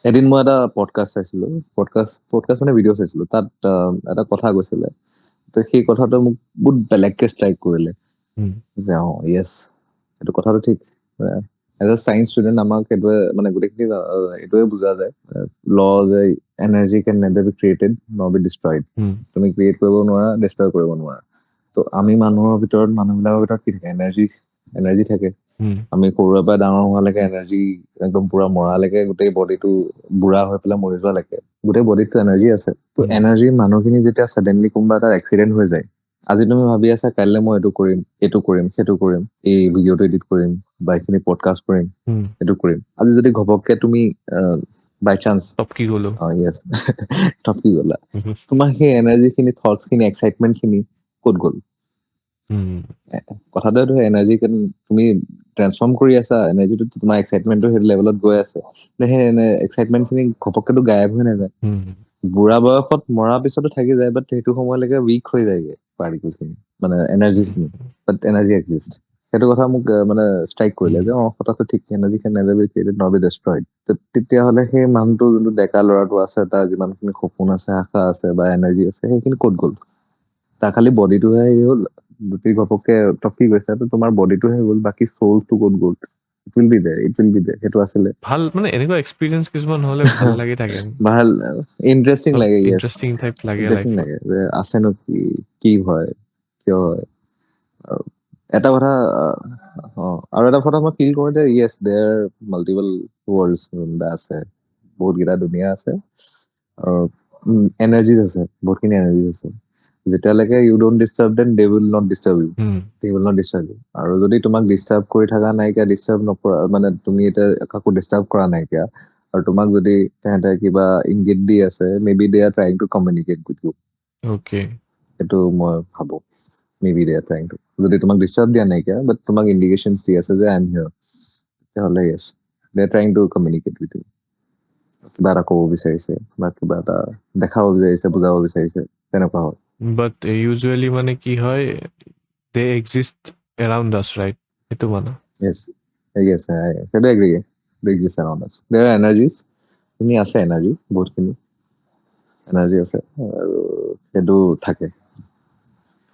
এদিন মই এটা পডকাষ্ট চাইছিলো, পডকাষ্ট মানে ভিডিঅ' চাইছিলো, তাত এটা কথা কৈছিলে। তো সেই কথাটো মোক বহুত বেলেগকে ষ্ট্ৰাইক কৰিলে উম, যে য়েছ, এইটো কথাটো ঠিক। এজ এ চাইন্স ষ্টুডেণ্ট আমাক সেইটোৱে মানে গোটেইখিনি এইটোৱে বুজা যায়, ল যে energy can never be created not be destroyed. Um, তুমি ক্ৰিয়েট কৰিব নোৱাৰা, ডিষ্ট্ৰয় কৰিব নোৱাৰা। তো আমি মানুহবিলাকৰ ভিতৰত কি থাকে? এনাৰ্জি থাকে। উম, আমি সৰুৰে পৰা ডাঙৰ হোৱালৈকে এনাৰ্জি একদম পুৰা মৰালৈকে, গোটেই বডিটো বুঢ়া হৈ পেলাই মৰি যোৱালৈকে গোটেই বডিটো এনাৰ্জি আছে। তো উম, এনাৰ্জি মানুহখিনি যেতিয়া ছাডেনলি কোনোবা এটা এক্সিডেণ্ট হৈ যায়, আজি তুমি ভাবি আছা কাইলৈ মই এইটো কৰিম, সেইটো কৰিম, এই ভিডিঅ'টো এডিট কৰিম বা এইখিনি পডকাষ্ট কৰিম, উম, এইটো কৰিম। আজি যদি ঘপককে তুমি বাই চান্স টপকি গলো। য়েছ টপকি গলা, উম, তোমাৰ সেই এনাৰ্জি খিনি, থটছ খিনি, এক্সাইটমেণ্ট খিনি ক'ত গ'ল? উম, কথাটো এইটো, এনাৰ্জি তুমি ট্ৰেন্সফৰ্ম কৰি আছা, এনাৰ্জিটো তোমাৰ এক্সাইটমেণ্টটো সেইটো লেভেলত গৈ আছে, সেই এক্সাইটমেণ্ট খিনি ঘপককেতো গায়ব হৈ নাযায়। উম, বুঢ়া বয়সত মৰাৰ পিছতো থাকি যায়, বাট সেইটো সময়লৈকে উইক হৈ যায়গে পাৰ্টিকল খিনি, মানে এনাৰ্জি খিনি, বাট এনাৰ্জি এক্সিষ্ট। সেইটো কথা মোক মানে ষ্ট্ৰাইক কৰিলে যে কথাটো ঠিক, energy can never be created not be destroyed. তেতিয়াহ'লে সেই মানুহটো, যোনটো ডেকা ল'ৰাটো আছে, তাৰ যিমানখিনি সপোন আছে, আশা আছে বা এনাৰ্জি আছে, সেইখিনি ক'ত গ'ল? তাৰ খালি বডিটোহে হেৰি হ'ল, দুটি ঘপককে টপকি গৈছে, তো তোমাৰ বডিটোহে গ'ল, বাকী চলটো ক'ত গ'ল? ইট উইল বি দেয়াৰ, সেইটো আছিলে। ভাল, মানে এনেকুৱা এক্সপিৰিয়েঞ্চ কিছুমান হলে ভাল লাগি থাকে, ভাল ইণ্টাৰেষ্টিং লাগে, য়েছ ইণ্টাৰেষ্টিং টাইপ লাগে ইণ্টাৰেষ্টিং লাইফত। লাগে যে আছেনো কি হয়, কিয় হয়। আৰু এটা কথা আৰু এটা কথা মই ফিল কৰো যে য়েছ, দেয়াৰ মাল্টিপল ৱৰ্ল্ডছ আছে, বহুত কেইটা দুনিয়া আছে, এনাৰ্জিজ আছে, বহুতখিনি এনাৰ্জিজ আছে। যেতিয়ালৈকে you don't disturb them, they will not disturb you. They will not disturb you. আৰু যদি তোমাক ডিষ্টাৰ্ব কৰি থকা নাইকিয়া, ডিষ্টাৰ্ব নকৰা, মানে তুমি এতিয়া কাকো ডিষ্টাৰ্ব কৰা নাইকিয়া, আৰু তোমাক যদি তেহেঁতে কিবা ইংগিত দি আছে, maybe they are trying to communicate with you. Okay. সেইটো মই ভাবো, maybe they are trying to, যদি তোমাক ডিষ্টাৰ্ব দিয়া নাইকিয়া, বাট তোমাক ইণ্ডিকেশ্যনছ দি আছে যে আই এম হিয়ৰ, তেতিয়াহ'লে yes, they are trying to communicate with you. কিবা এটা ক'ব বিচাৰিছে বা কিবা এটা দেখাব বিচাৰিছে, বুজাব বিচাৰিছে, তেনেকুৱা হয়। বাট ইউজুৱেলি মানে কি হয়, দে এক্সিষ্ট এৰাউণ্ড আছ, ৰাইট? সেইটো মানে Yes, yes, I do agree. They exist around us. There are energies. খিনি আছে এনাৰ্জি, বহুতখিনি এনাৰ্জি আছে আৰু সেইটো থাকে।